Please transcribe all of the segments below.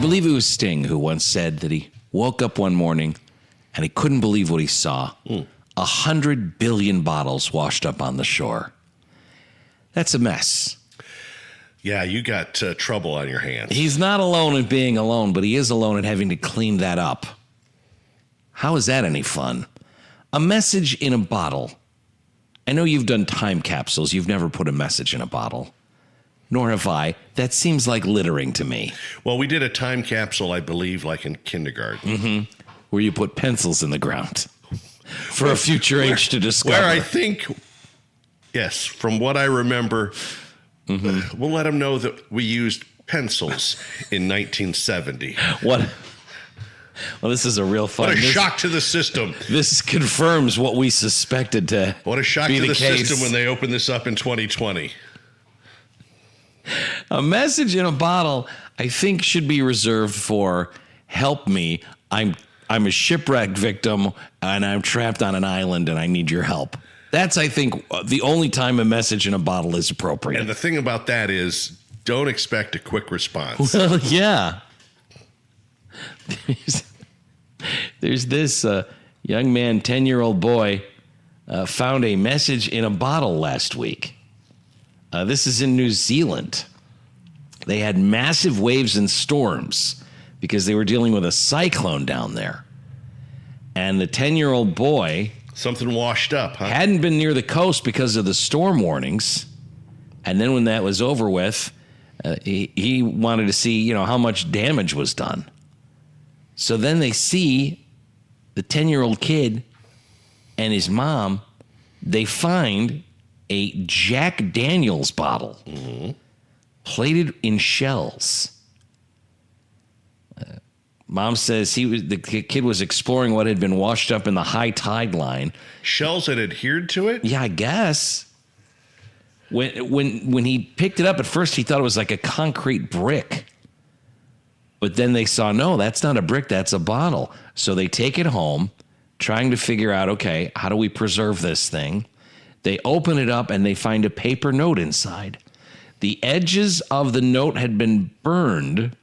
believe it was Sting who once said that he woke up one morning and he couldn't believe what he saw. 100 billion bottles washed up on the shore. That's a mess. Yeah, you got trouble on your hands. He's not alone in being alone, but he is alone in having to clean that up. How is that any fun? A message in a bottle. I know you've done time capsules. You've never put a message in a bottle. Nor have I. That seems like littering to me. Well, we did a time capsule, I believe, like in kindergarten. Where you put pencils in the ground for a future age to discover. Where I think, yes, from what I remember, we'll let them know that we used pencils in 1970. What? Well, this is a real fun. What a shock to the system. This confirms what we suspected to What a shock be to the case. system when they opened this up in 2020. A message in a bottle, I think, should be reserved for help me. I'm a shipwreck victim and I'm trapped on an island and I need your help. That's, I think, the only time a message in a bottle is appropriate. And the thing about that is, don't expect a quick response. Well, yeah. There's this young man, 10-year-old boy, found a message in a bottle last week. This is in New Zealand. They had massive waves and storms because they were dealing with a cyclone down there. And the 10-year-old boy... Something washed up, huh? Hadn't been near the coast because of the storm warnings. And then when that was over with, he wanted to see, how much damage was done. So then they see the 10-year-old kid and his mom, they find a Jack Daniels bottle plated in shells. Mom says the kid was exploring what had been washed up in the high tide line. Shells had adhered to it? Yeah, I guess. When he picked it up, at first he thought it was like a concrete brick. But then they saw, no, that's not a brick, that's a bottle. So they take it home, trying to figure out, okay, how do we preserve this thing? They open it up and they find a paper note inside. The edges of the note had been burned,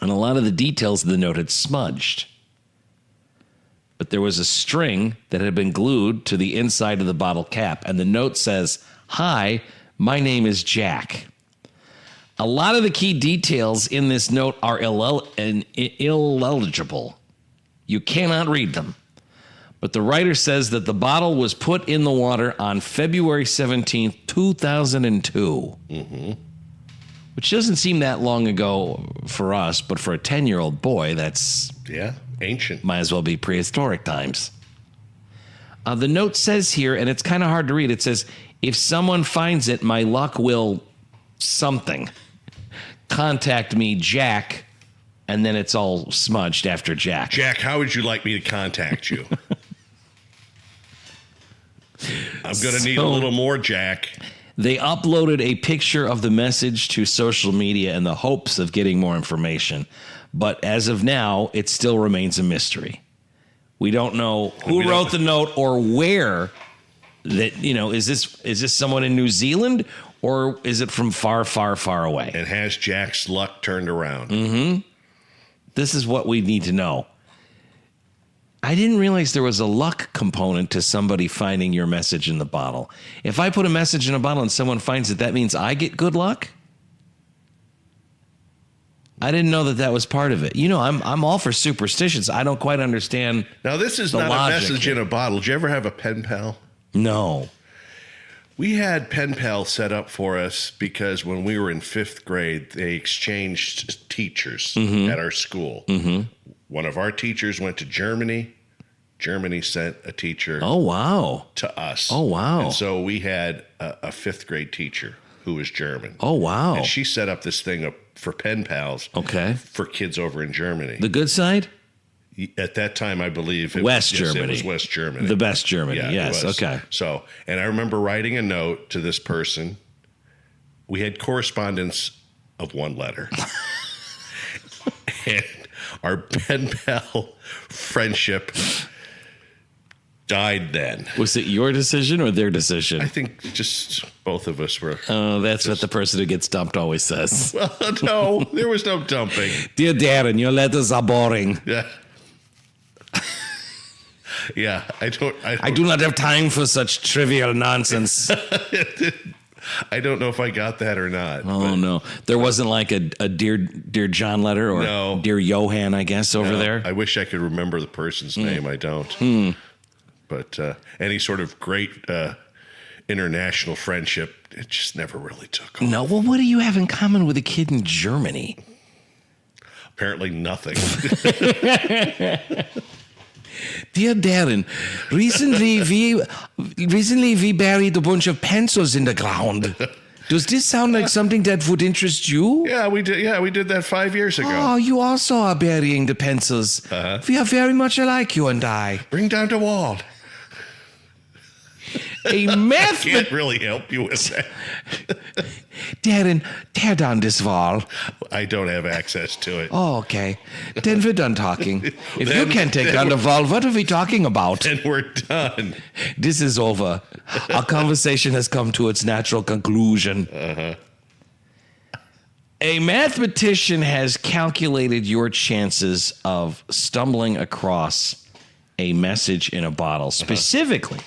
and a lot of the details of the note had smudged. But there was a string that had been glued to the inside of the bottle cap, and the note says, "Hi, my name is Jack." A lot of the key details in this note are illegible. You cannot read them. But the writer says that the bottle was put in the water on February 17th, 2002. Which doesn't seem that long ago for us, but for a 10-year-old boy, that's... Yeah, ancient. Might as well be prehistoric times. The note says here, and it's kind of hard to read, it says, if someone finds it, my luck will something. Contact me, Jack, and then it's all smudged after Jack. Jack, how would you like me to contact you? I'm going to need a little more, Jack. They uploaded a picture of the message to social media in the hopes of getting more information. But as of now, it still remains a mystery. We don't know who wrote the note or where that, is this someone in New Zealand or is it from far, far, far away? And has Jack's luck turned around? This is what we need to know. I didn't realize there was a luck component to somebody finding your message in the bottle. If I put a message in a bottle and someone finds it, that means I get good luck? I didn't know that was part of it. I'm all for superstitions. I don't quite understand. Now, this is not a message in a bottle. Did you ever have a pen pal? No. We had pen pal set up for us because when we were in 5th grade, they exchanged teachers at our school. One of our teachers went to Germany. Germany sent a teacher to us. Oh, wow. And so we had a 5th grade teacher who was German. Oh, wow. And she set up this thing up for pen pals for kids over in Germany. The good side? At that time, I believe it West was Germany. West Germany. The best Germany, Yeah, yes. Okay. So, and I remember writing a note to this person. We had correspondence of one letter. And our pen pal friendship died then. Was it your decision or their decision? I think just both of us were. Oh, that's what the person who gets dumped always says. Well, no, there was no dumping. Dear Darren, your letters are boring. Yeah. Yeah, I do not have time for such trivial nonsense. I don't know if I got that or not. Oh, no. There wasn't like a Dear John letter or No. Dear Johan, I guess, over there? I wish I could remember the person's name. I don't. But any sort of great international friendship, it just never really took off. No, well, what do you have in common with a kid in Germany? Apparently nothing. Dear Darren, recently we buried a bunch of pencils in the ground. Does this sound like something that would interest you? Yeah, we did. Yeah, we did that 5 years ago. Oh, you also are burying the pencils. We are very much alike, you and I. Bring down the wall. A math. Can't really help you with that. Darren, tear down this wall. I don't have access to it. Oh, okay. Then we're done talking. If you can't take down the wall, what are we talking about? And we're done. This is over. Our conversation has come to its natural conclusion. A mathematician has calculated your chances of stumbling across a message in a bottle, specifically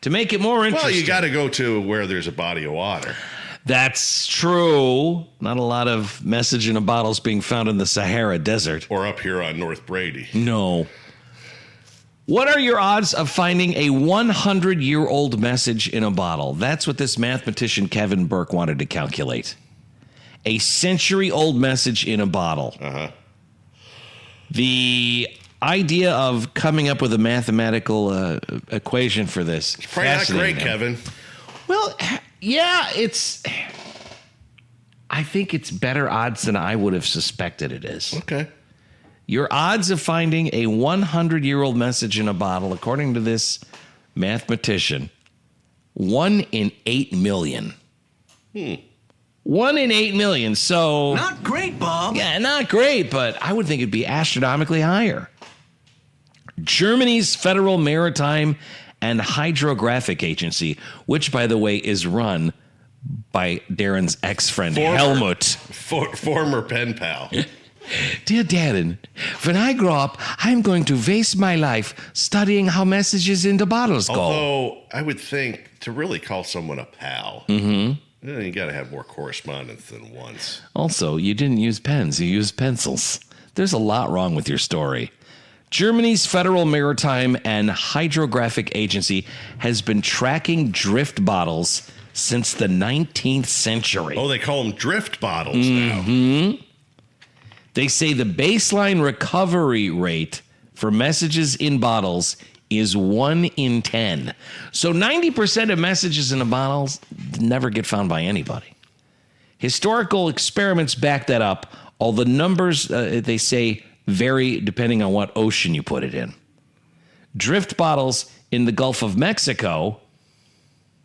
to make it more interesting. Well, you got to go to where there's a body of water. That's true. Not a lot of message in a bottles being found in the Sahara Desert. Or up here on North Brady. No. What are your odds of finding a 100-year-old message in a bottle? That's what this mathematician Kevin Burke wanted to calculate. A century-old message in a bottle. The idea of coming up with a mathematical equation for this. It's probably not great, Kevin. Well, yeah, I think it's better odds than I would have suspected it is. Okay. Your odds of finding a 100-year-old message in a bottle, according to this mathematician, 1 in 8 million. 1 in 8 million. So not great, Bob. Yeah, not great, but I would think it'd be astronomically higher. Germany's Federal Maritime and Hydrographic Agency, which, by the way, is run by Darren's ex-friend, Helmut. Former pen pal. Dear Darren, when I grow up, I'm going to waste my life studying how messages in the bottles go. Although, I would think to really call someone a pal, you got to have more correspondence than once. Also, you didn't use pens, you used pencils. There's a lot wrong with your story. Germany's Federal Maritime and Hydrographic Agency has been tracking drift bottles since the 19th century. Oh, they call them drift bottles now. They say the baseline recovery rate for messages in bottles is 1 in 10. So 90% of messages in the bottles never get found by anybody. Historical experiments back that up. All the numbers, they say, vary depending on what ocean you put it in. Drift bottles in the Gulf of Mexico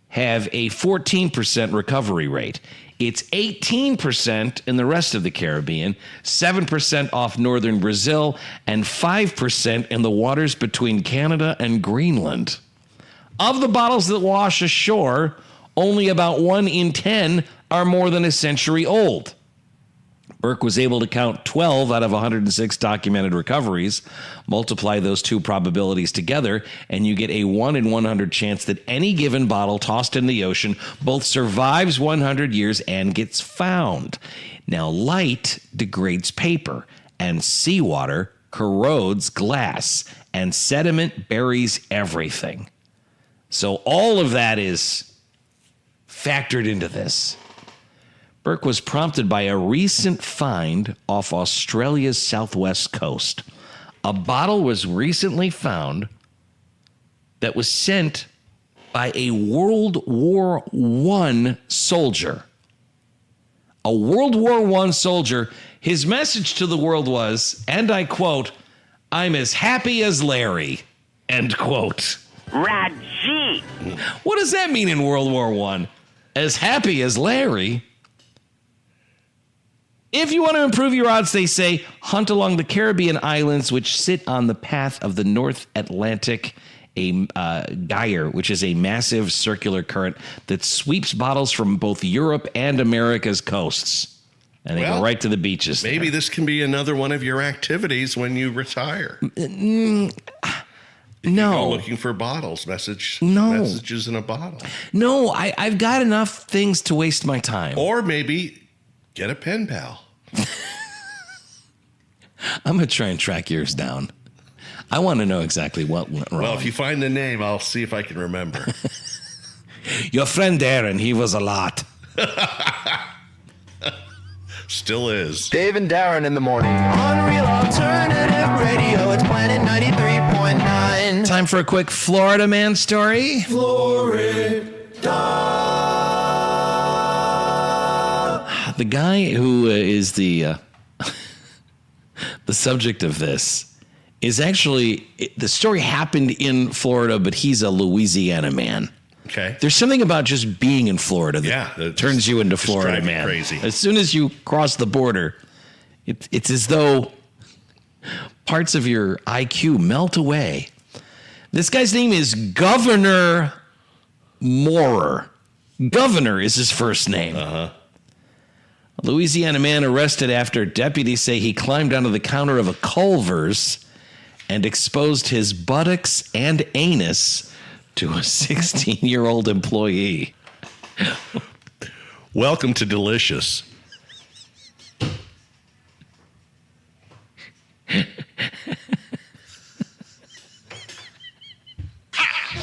have a 14% recovery rate. It's 18% in the rest of the Caribbean, 7% off northern Brazil, and 5% in the waters between Canada and Greenland. Of the bottles that wash ashore, only about 1 in 10 are more than a century old. Burke was able to count 12 out of 106 documented recoveries. Multiply those two probabilities together, and you get a 1 in 100 chance that any given bottle tossed in the ocean both survives 100 years and gets found. Now, light degrades paper, and seawater corrodes glass, and sediment buries everything. So all of that is factored into this. Burke was prompted by a recent find off Australia's southwest coast. A bottle was recently found that was sent by a World War I soldier. A World War I soldier. His message to the world was, and I quote, "I'm as happy as Larry," end quote. Raji. What does that mean in World War I? As happy as Larry? If you want to improve your odds, they say, hunt along the Caribbean islands, which sit on the path of the North Atlantic a gyre, which is a massive circular current that sweeps bottles from both Europe and America's coasts. And they go right to the beaches. Maybe this can be another one of your activities when you retire. No. You go looking for bottles, messages in a bottle. No, I've got enough things to waste my time. Or maybe get a pen pal. I'm going to try and track yours down. I want to know exactly what went wrong. Well, if you find the name, I'll see if I can remember. Your friend Darren, he was a lot. Still is. Dave and Darren in the morning. Unreal Alternative Radio. It's Planet 93.9. Time for a quick Florida man story. Florida. The guy who is the subject of this is actually, the story happened in Florida, but he's a Louisiana man. Okay. There's something about just being in Florida that turns you into Florida man. Crazy. As soon as you cross the border, it's as though parts of your IQ melt away. This guy's name is Governor Moorer. Governor is his first name. Uh-huh. A Louisiana man arrested after deputies say he climbed onto the counter of a Culver's and exposed his buttocks and anus to a 16-year-old employee. Welcome to Delicious.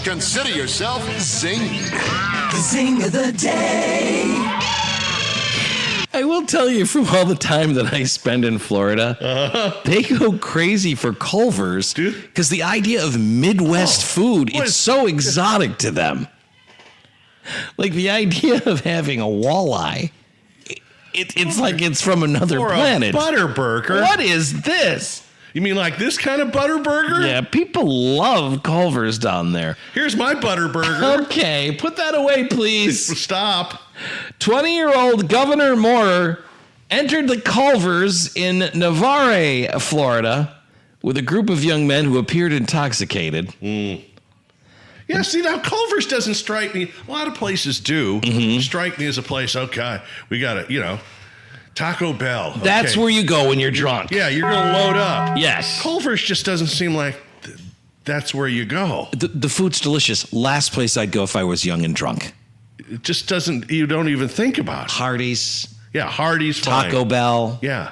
Consider yourself zinged. The zing of the day. I will tell you, from all the time that I spend in Florida, they go crazy for Culver's because the idea of Midwest food is so exotic to them. Like the idea of having a walleye, it's like it's from another planet. A butter burger. What is this? You mean like this kind of butter burger? Yeah, people love Culver's down there. Here's my butter burger. Okay, put that away, please. Stop. 20-year-old Governor Moorer entered the Culver's in Navarre, Florida, with a group of young men who appeared intoxicated. Yeah, see, now Culver's doesn't strike me. A lot of places do strike me as a place, okay, we got to, Taco Bell. Okay. That's where you go when you're drunk. Yeah, you're going to load up. Yes. Culver's just doesn't seem like that's where you go. The food's delicious. Last place I'd go if I was young and drunk. It just doesn't, you don't even think about it. Hardee's. Yeah, Hardee's. Taco fine. Bell. Yeah.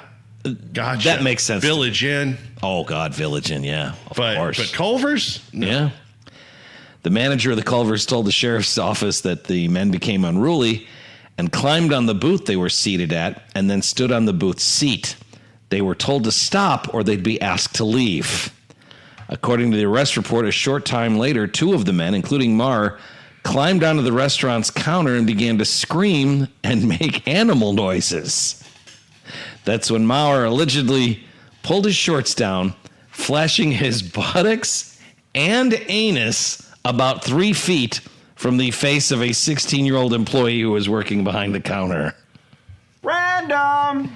Gotcha. That makes sense. Village Inn. Oh, God, Village Inn, yeah. Of course. But Culver's? No. Yeah. The manager of the Culver's told the sheriff's office that the men became unruly and climbed on the booth they were seated at and then stood on the booth's seat. They were told to stop or they'd be asked to leave. According to the arrest report, a short time later, two of the men, including Marr, climbed onto the restaurant's counter and began to scream and make animal noises. That's when Maurer allegedly pulled his shorts down, flashing his buttocks and anus about 3 feet from the face of a 16-year-old employee who was working behind the counter. Random.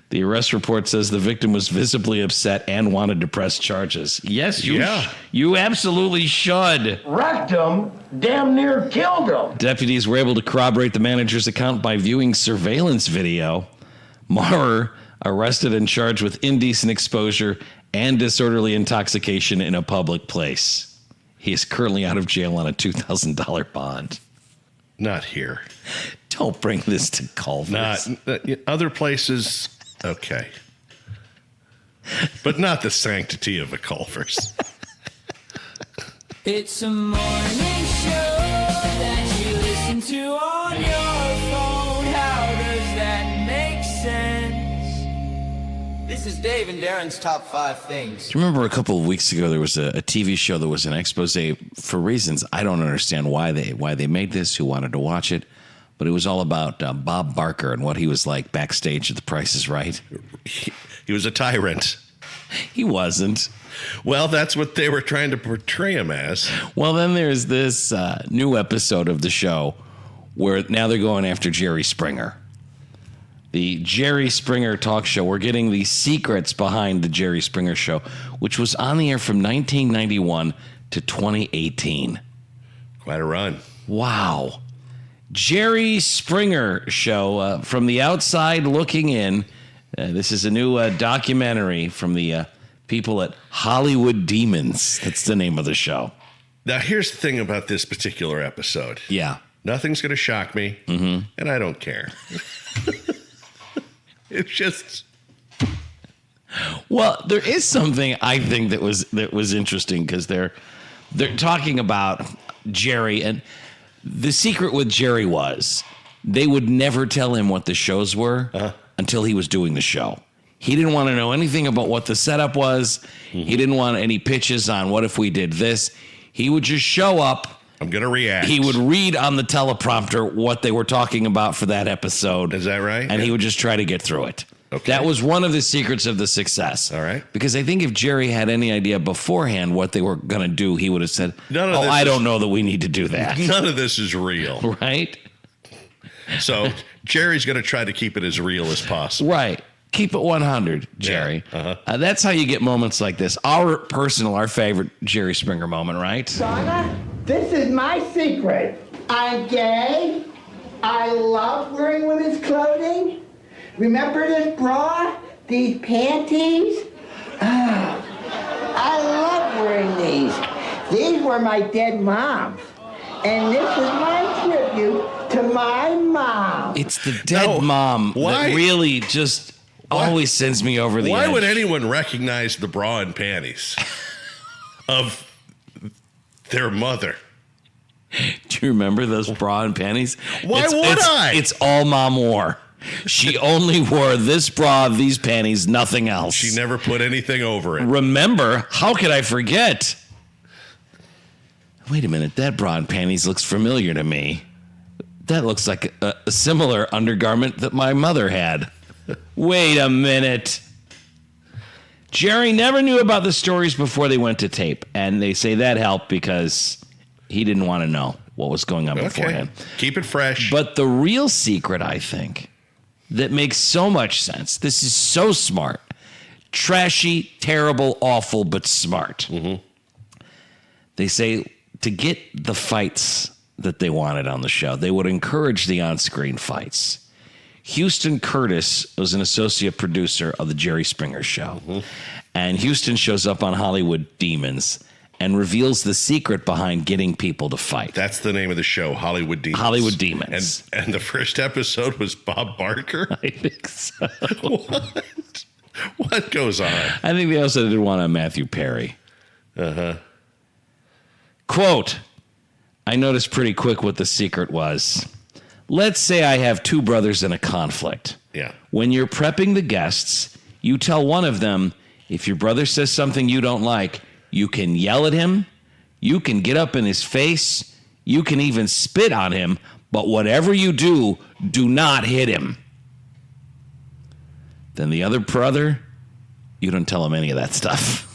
The arrest report says the victim was visibly upset and wanted to press charges. Yes, you absolutely should. Wrecked him, damn near killed him. Deputies were able to corroborate the manager's account by viewing surveillance video. Maurer arrested and charged with indecent exposure and disorderly intoxication in a public place. He is currently out of jail on a $2,000 bond. Not here. Don't bring this to Culver's. Other places, okay. But not the sanctity of a Culver's. It's a morning show that you listen to on your phone. How does that make sense? This is Dave and Darren's top 5 things. Do you remember a couple of weeks ago there was a TV show that was an expose for reasons I don't understand why they made this, who wanted to watch it, but it was all about Bob Barker and what he was like backstage at The Price is Right. He was a tyrant. He wasn't. Well, that's what they were trying to portray him as. Well, then there's this new episode of the show where now they're going after Jerry Springer. the Jerry Springer talk show. We're getting the secrets behind the Jerry Springer show, which was on the air from 1991 to 2018. Quite a run. Wow. Jerry Springer show, from the outside looking in. This is a new documentary from the people at Hollywood Demons. That's the name of the show. Now, here's the thing about this particular episode. Yeah. Nothing's going to shock me, and I don't care. It's just... Well, there is something I think that was interesting because they're talking about Jerry, and the secret with Jerry was they would never tell him what the shows were until he was doing the show. He didn't want to know anything about what the setup was. He didn't want any pitches on what if we did this. He would just show up. I'm going to react. He would read on the teleprompter what they were talking about for that episode. Is that right? And he would just try to get through it. Okay. That was one of the secrets of the success. All right. Because I think if Jerry had any idea beforehand what they were going to do, he would have said, I don't know that we need to do that. None of this is real. Right? So Jerry's going to try to keep it as real as possible. Right. Keep it 100, Jerry. Yeah. Uh-huh. That's how you get moments like this. Our favorite Jerry Springer moment, right? Donna, this is my secret. I'm gay. I love wearing women's clothing. Remember this bra? These panties? I love wearing these. These were my dead mom's. And this is my tribute to my mom. It's the dead mom that really just always sends me over the edge. Why would anyone recognize the bra and panties of their mother? Do you remember those bra and panties? Why would I? It's all mom wore. She only wore this bra, these panties, nothing else. She never put anything over it. Remember? How could I forget? Wait a minute. That bra and panties looks familiar to me. That looks like a similar undergarment that my mother had. Wait a minute. Jerry never knew about the stories before they went to tape, and they say that helped because he didn't want to know what was going on beforehand. Keep it fresh. But the real secret, I think, that makes so much sense, this is so smart, trashy, terrible, awful, but smart. They say to get the fights that they wanted on the show, they would encourage the on-screen fights. Houston Curtis was an associate producer of the Jerry Springer show. And Houston shows up on Hollywood Demons and reveals the secret behind getting people to fight. That's the name of the show, Hollywood Demons. Hollywood Demons. And the first episode was Bob Barker? I think so. What goes on? I think they also did one on Matthew Perry. Quote, I noticed pretty quick what the secret was. Let's say I have two brothers in a conflict. Yeah. When you're prepping the guests, you tell one of them, if your brother says something you don't like, you can yell at him, you can get up in his face, you can even spit on him, but whatever you do, do not hit him. Then the other brother, you don't tell him any of that stuff.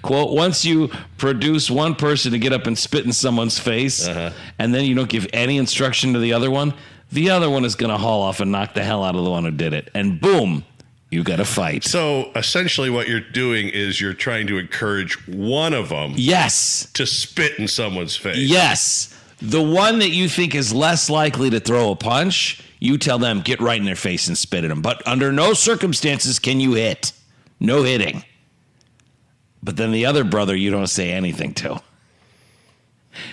Quote, once you produce one person to get up and spit in someone's face, and then you don't give any instruction to the other one is going to haul off and knock the hell out of the one who did it. And boom, you got to fight. So essentially what you're doing is you're trying to encourage one of them Yes. to spit in someone's face. Yes. The one that you think is less likely to throw a punch, you tell them, get right in their face and spit at them. But under no circumstances can you hit. No hitting. But then the other brother, you don't say anything to.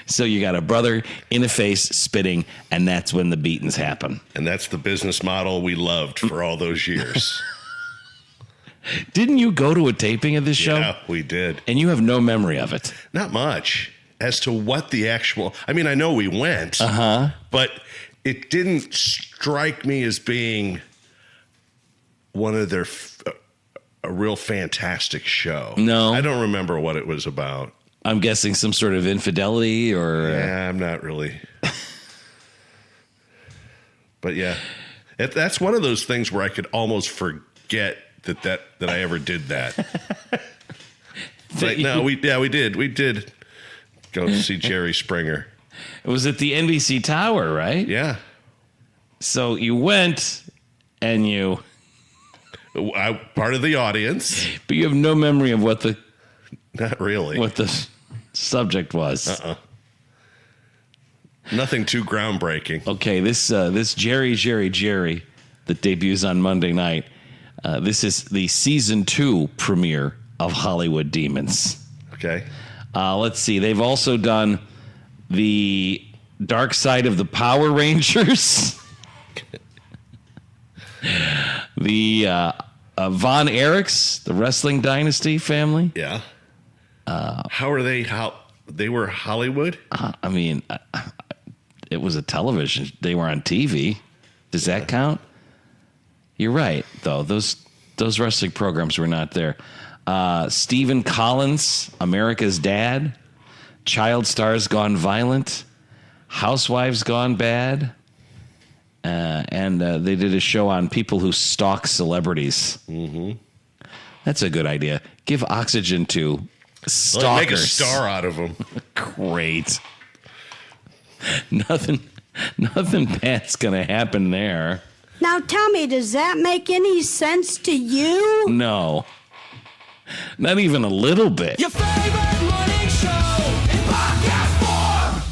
So you got a brother in the face spitting, and that's when the beatings happen. And that's the business model we loved for all those years. Didn't you go to a taping of this show? Yeah, we did. And you have no memory of it. Not much as to what the actual... I mean, I know we went, but it didn't strike me as being one of their... a real fantastic show. No. I don't remember what it was about. I'm guessing some sort of infidelity or... Yeah, I'm not really. But yeah, that's one of those things where I could almost forget that I ever did that. Like, no, we did. We did go to see Jerry Springer. It was at the NBC Tower, right? Yeah. So you went and you... Part of the audience. But you have no memory of what the Not really. subject was. Nothing too groundbreaking. Okay, this Jerry that debuts on Monday night. This is the season 2 premiere of Hollywood Demons. Okay. Let's see. They've also done the Dark Side of the Power Rangers. The Von Erichs, the wrestling dynasty family. Yeah. How are they? How they were Hollywood? I mean, it was a television. They were on TV. Does that count? You're right, though. Those wrestling programs were not there. Stephen Collins, America's Dad, Child Stars Gone Violent, Housewives Gone Bad, and they did a show on people who stalk celebrities. Mm-hmm. That's a good idea. Give oxygen to stalkers. Make a star out of them. Great. Nothing bad's gonna happen there. Now tell me, does that make any sense to you? No. Not even a little bit. Your favorite morning show in podcast form.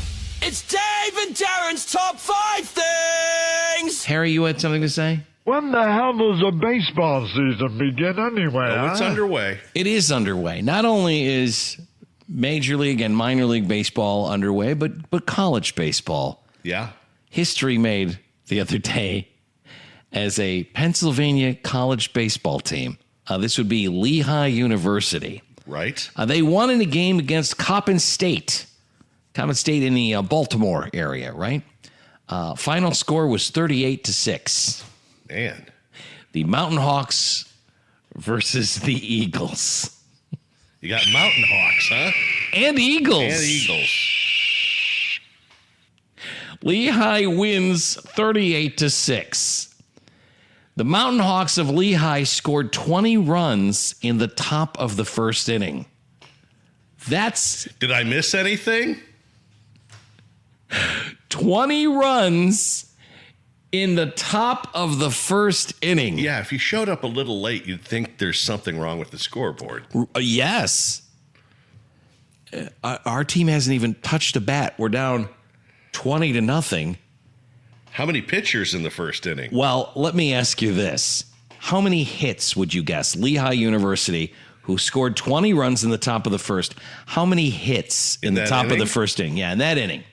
It's Dave and Darren's Top 5 Things. Harry, you had something to say? When the hell does the baseball season begin anyway? Oh, it's underway. It is underway. Not only is Major League and minor league baseball underway, but college baseball. Yeah. History made the other day as a Pennsylvania college baseball team. This would be Lehigh University. Right. They won in a game against Coppin State. Coppin State in the Baltimore area, right? Final score was 38-6. Man. The Mountain Hawks versus the Eagles. You got Mountain Hawks, huh? And Eagles. And Eagles. Lehigh wins 38-6. The Mountain Hawks of Lehigh scored 20 runs in the top of the first inning. Did I miss anything? 20 runs in the top of the first inning. Yeah, if you showed up a little late, you'd think there's something wrong with the scoreboard. Yes. Our team hasn't even touched a bat. We're down 20-0. How many pitchers in the first inning? Well, let me ask you this. How many hits would you guess? Lehigh University, who scored 20 runs in the top of the first, how many hits in the top of the first inning? Yeah, in that inning.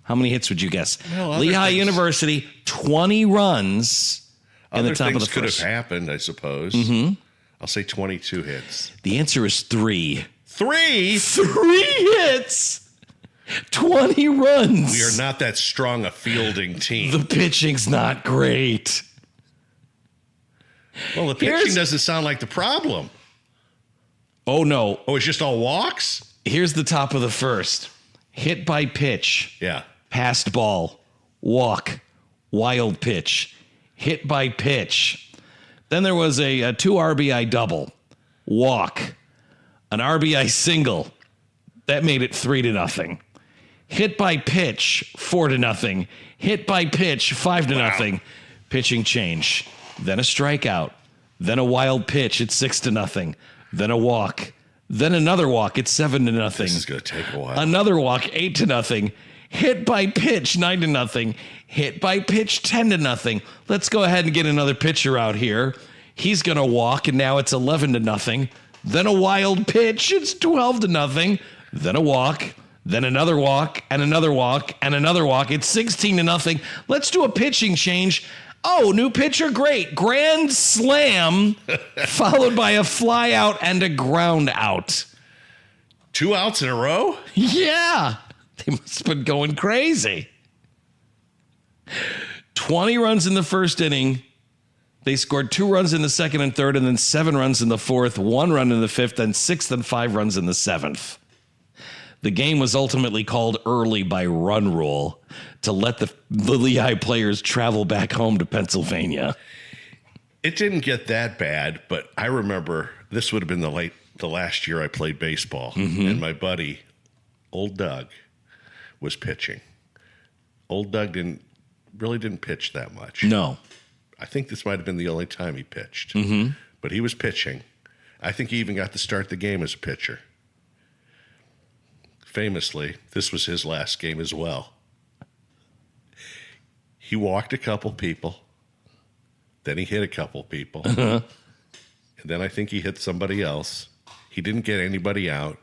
How many hits would you guess? Well, Lehigh University, 20 runs in the top of the first. Other things could have happened, I suppose. Mm-hmm. I'll say 22 hits. The answer is 3. 3? 3 hits! 20 runs. We are not that strong a fielding team. The pitching's not great. Well, the pitching doesn't sound like the problem. Oh, no. Oh, it's just all walks? Here's the top of the first. Hit by pitch. Yeah. Passed ball. Walk. Wild pitch. Hit by pitch. Then there was a 2 RBI double. Walk. An RBI single. That made it 3-0. Hit by pitch, 4-0. Hit by pitch, 5-0. Pitching change. Then a strikeout. Then a wild pitch at 6-0. Then a walk. Then another walk at 7-0. This is going to take a while. Another walk, 8-0. Hit by pitch, 9-0. Hit by pitch, 10-0. Let's go ahead and get another pitcher out here. He's going to walk, and now it's 11-0. Then a wild pitch, it's 12-0. Then a walk. Then another walk, and another walk, and another walk. It's 16-0. Let's do a pitching change. Oh, new pitcher, great. Grand slam, followed by a fly out and a ground out. 2 outs in a row? Yeah. They must have been going crazy. 20 runs in the first inning. They scored 2 runs in the second and third, and then 7 runs in the fourth, 1 run in the fifth, and 6th and 5 runs in the seventh. The game was ultimately called early by run rule to let the Lehigh players travel back home to Pennsylvania. It didn't get that bad, but I remember this would have been the last year I played baseball, and my buddy, Old Doug, was pitching. Old Doug didn't really didn't pitch that much. No. I think this might have been the only time he pitched. Mm-hmm. But he was pitching. I think he even got to start the game as a pitcher. Famously, this was his last game as well. He walked a couple people. Then he hit a couple people. And then I think he hit somebody else. He didn't get anybody out.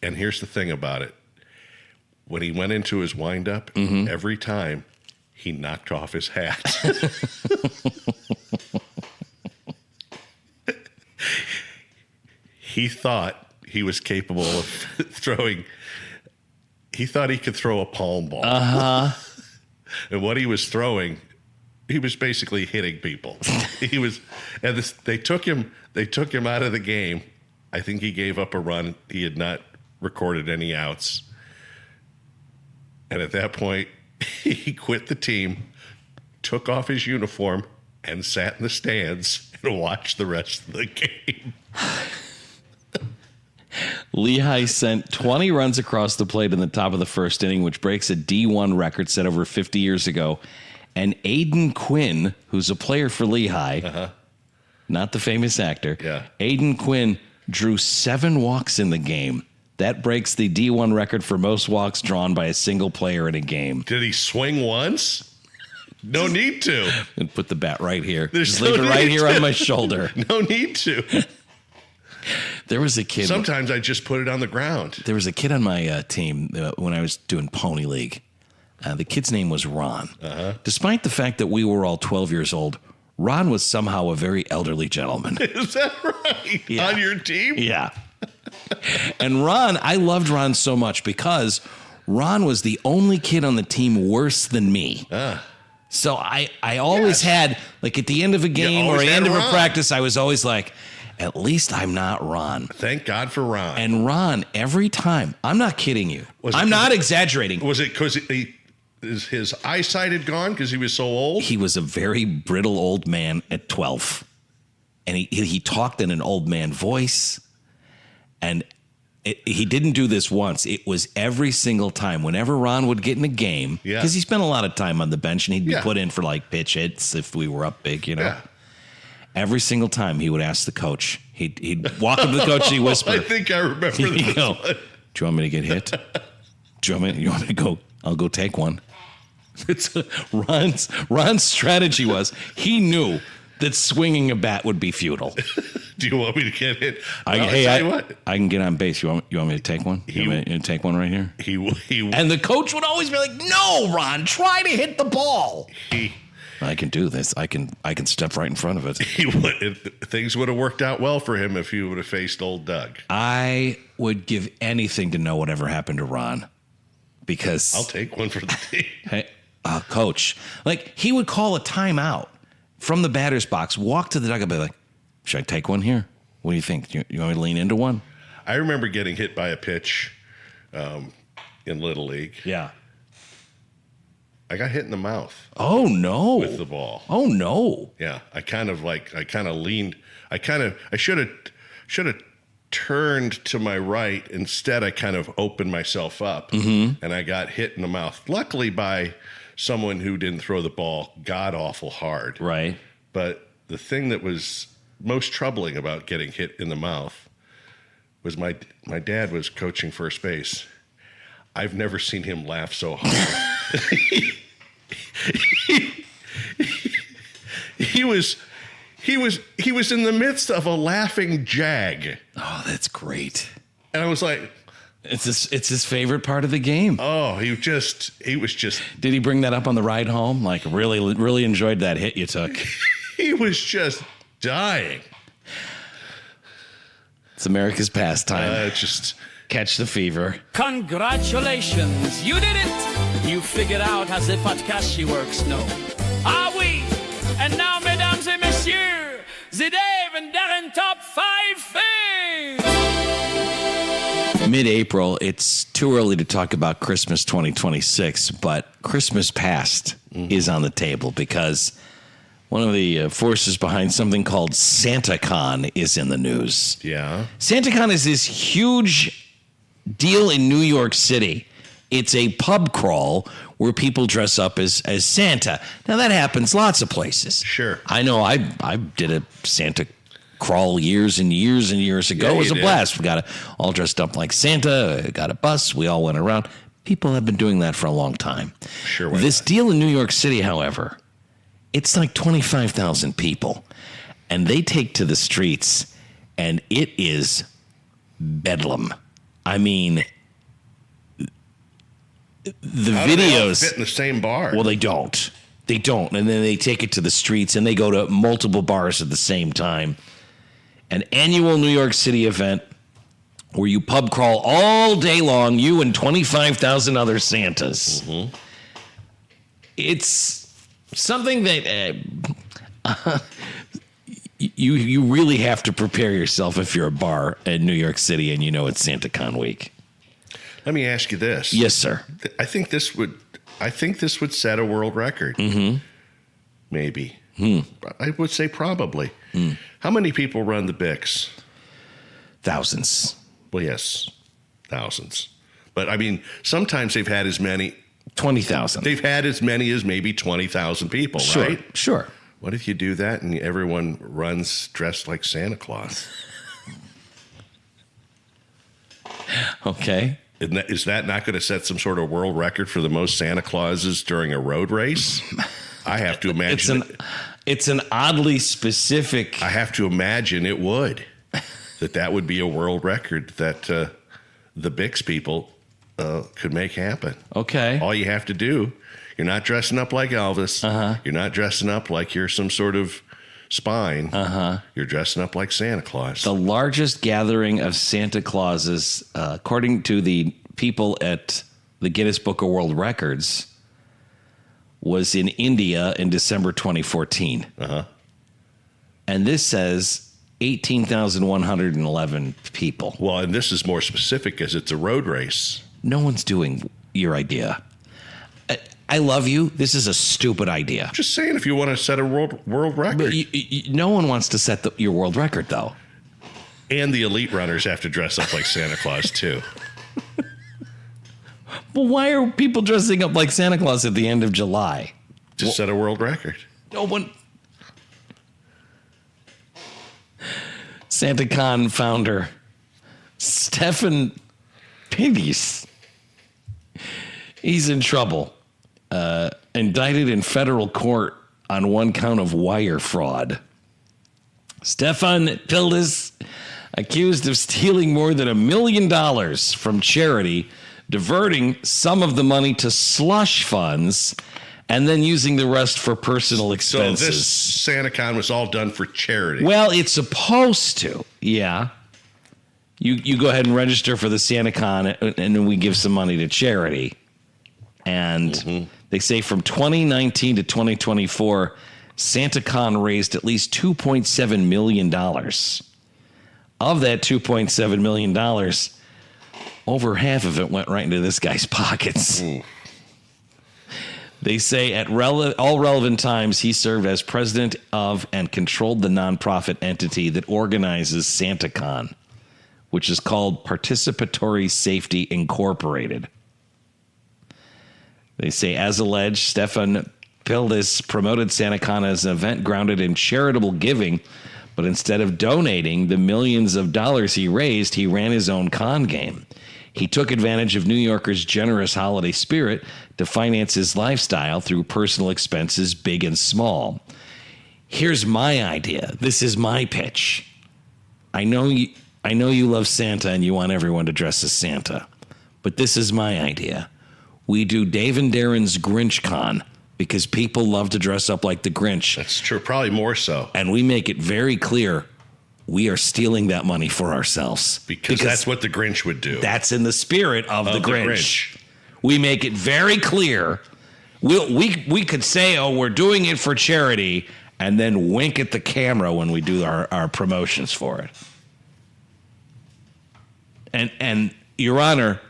And here's the thing about it. When he went into his windup, every time he knocked off his hat. He thought he was capable of throwing. He thought he could throw a palm ball. And what he was throwing, he was basically hitting people. They took him out of the game. I think he gave up a run. He had not recorded any outs. And at that point, he quit the team, took off his uniform, and sat in the stands and watched the rest of the game. Lehigh sent 20 runs across the plate in the top of the first inning, which breaks a D1 record set over 50 years ago. And Aiden Quinn, who's a player for Lehigh, not the famous actor, Aiden Quinn drew 7 walks in the game. That breaks the D1 record for most walks drawn by a single player in a game. Did he swing once? No need to. And put the bat right here. There's Just no leave it right need here to. on my shoulder. No need to. There was a kid. Sometimes I just put it on the ground. There was a kid on my team when I was doing Pony League. The kid's name was Ron. Despite the fact that we were all 12 years old, Ron was somehow a very elderly gentleman. Is that right? Yeah. On your team? Yeah. And Ron, I loved Ron so much because Ron was the only kid on the team worse than me. So I always had, like at the end of a game or always the end had of a Ron. practice, I was always like, at least I'm not Ron. Thank God for Ron. And Ron, every time, I'm not kidding you. Was it I'm 'cause- not exaggerating. Was it because his eyesight had gone because he was so old? He was a very brittle old man at 12. And he talked in an old man voice. And he didn't do this once. It was every single time. Whenever Ron would get in a game, because he spent a lot of time on the bench and he'd be put in for like pitch hits if we were up big, you know. Yeah. Every single time he would ask the coach. He'd walk up to the coach and he'd whisper. I think I remember He'd this go, one. do you want me to get hit? You want me to go? I'll go take one. Ron's strategy was he knew that swinging a bat would be futile. Do you want me to get hit? I can get on base. You want me to take one? You want me to take one right here? And the coach would always be like, "No, Ron, try to hit the ball." I can do this. I can step right in front of it. Things would have worked out well for him if he would have faced old Doug. I would give anything to know whatever happened to Ron, because I'll take one for the team. Hey, coach, like he would call a timeout from the batter's box, walk to the dugout, and be like, "Should I take one here? What do you think? You want me to lean into one?" I remember getting hit by a pitch in Little League. Yeah. I got hit in the mouth. Oh no! With the ball. Oh no! Yeah, I should have turned to my right. Instead, I kind of opened myself up, and I got hit in the mouth. Luckily, by someone who didn't throw the ball god awful hard. Right. But the thing that was most troubling about getting hit in the mouth was my dad was coaching first base. I've never seen him laugh so hard. He was in the midst of a laughing jag. Oh, that's great. And I was like, It's his favorite part of the game. oh, he was just Did he bring that up on the ride home? Like, really enjoyed that hit you took. he was just dying. It's America's pastime. Just Catch the fever. Congratulations, you did it! You figured out how the podcast works now. Ah oui! And now, mesdames et messieurs, the Dave and Darren Top 5 things! Mid-April, it's too early to talk about Christmas 2026, but Christmas past is on the table because one of the forces behind something called SantaCon is in the news. yeah. SantaCon is this huge deal in New York City. It's a pub crawl where people dress up as Santa. Now, that happens lots of places. Sure. I know I did a Santa crawl years and years and years ago. Yeah, It was you a did. blast. We got all dressed up like Santa, got a bus, we all went around. People have been doing that for a long time. Sure. why This not? deal in New York City, however, it's like 25,000 people, and they take to the streets, and it is bedlam. I mean, the How do they all videos. fit in the same bar? Well, they don't. They don't. And then they take it to the streets and they go to multiple bars at the same time. An annual New York City event where you pub crawl all day long, you and 25,000 other Santas. Mm-hmm. It's something that you really have to prepare yourself if you're a bar in New York City and you know it's SantaCon week. Let me ask you this. Yes, sir. I think this would set a world record. Mm-hmm. Maybe. I would say probably. How many people run the Bix? Thousands. Well, yes, thousands. But I mean, sometimes they've had as many. 20,000. They've had as many as maybe 20,000 people, Sure. right? Sure. What if you do that and everyone runs dressed like Santa Claus? Okay. Is that not going to set some sort of world record for the most Santa Clauses during a road race? I have to imagine. It's an oddly specific. I have to imagine it would. That would be a world record that the Bix people could make happen. Okay. All you have to do, you're not dressing up like Elvis. Uh-huh. You're not dressing up like you're some sort of spine. You're dressing up like Santa Claus. The largest gathering of Santa Clauses, according to the people at the Guinness Book of World Records, was in India in December 2014. And this says 18,111 people. Well, and this is more specific because it's a road race. No one's doing your idea. I love you. This is a stupid idea. Just saying, if you want to set a world record. But no one wants to set your world record, though. And the elite runners have to dress up like Santa Claus, too. Well, why are people dressing up like Santa Claus at the end of July? To set a world record. No one. SantaCon founder Stefan Piggies. He's in trouble. Indicted in federal court on one count of wire fraud. Stefan Pildis, accused of stealing more than $1 million from charity, diverting some of the money to slush funds, and then using the rest for personal expenses. So this SantaCon was all done for charity. Well, it's supposed to, yeah. You go ahead and register for the SantaCon, and then we give some money to charity. And they say from 2019 to 2024, SantaCon raised at least $2.7 million. Of that $2.7 million, over half of it went right into this guy's pockets. They say at all relevant times, he served as president of and controlled the nonprofit entity that organizes SantaCon, which is called Participatory Safety Incorporated. They say, as alleged, Stefan Pildis promoted SantaCon as an event grounded in charitable giving, but instead of donating the millions of dollars he raised, he ran his own con game. He took advantage of New Yorkers' generous holiday spirit to finance his lifestyle through personal expenses, big and small. Here's my idea. This is my pitch. I know you love Santa and you want everyone to dress as Santa, but this is my idea. We do Dave and Darren's Grinch Con because people love to dress up like the Grinch. That's true. Probably more so. And we make it very clear we are stealing that money for ourselves. Because that's what the Grinch would do. That's in the spirit of the Grinch. We make it very clear. We could say, oh, we're doing it for charity, and then wink at the camera when we do our promotions for it. And Your Honor,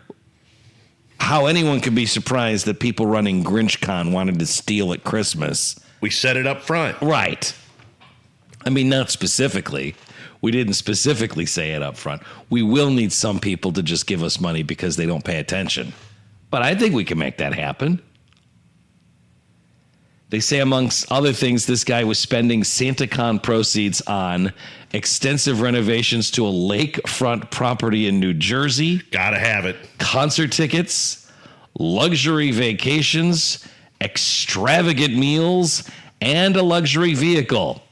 how anyone could be surprised that people running GrinchCon wanted to steal at Christmas. We set it up front. Right. I mean, not specifically. We didn't specifically say it up front. We will need some people to just give us money because they don't pay attention. But I think we can make that happen. They say, amongst other things, this guy was spending SantaCon proceeds on extensive renovations to a lakefront property in New Jersey, Gotta have it. concert tickets, luxury vacations, extravagant meals, and a luxury vehicle.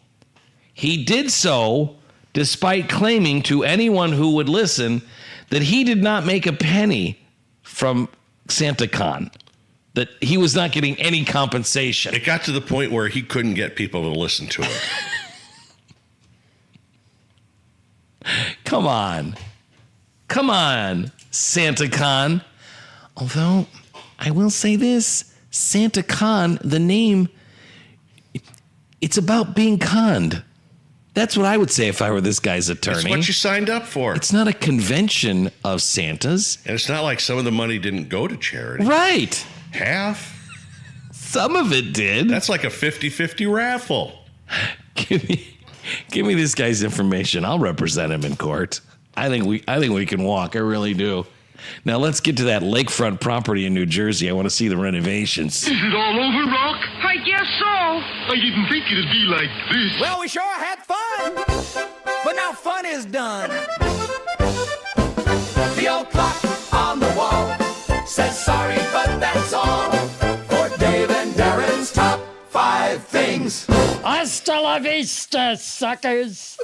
He did so despite claiming to anyone who would listen that he did not make a penny from SantaCon, that he was not getting any compensation. It got to the point where he couldn't get people to listen to it. Come on, SantaCon. Although, I will say this, SantaCon, the name, it's about being conned. That's what I would say if I were this guy's attorney. It's what you signed up for. It's not a convention of Santas. And it's not like some of the money didn't go to charity. Right. Half? Some of it did. That's like a 50-50 raffle. Give me this guy's information. I'll represent him in court. I think we can walk. I really do. Now let's get to that lakefront property in New Jersey. I want to see the renovations. Is it all over, Rock? I guess so. I didn't think it'd be like this. Well, we sure had fun, but now fun is done. The old clock on the wall says sorry, but that's all for Dave and Darren's top 5 things. Hasta la vista, suckers.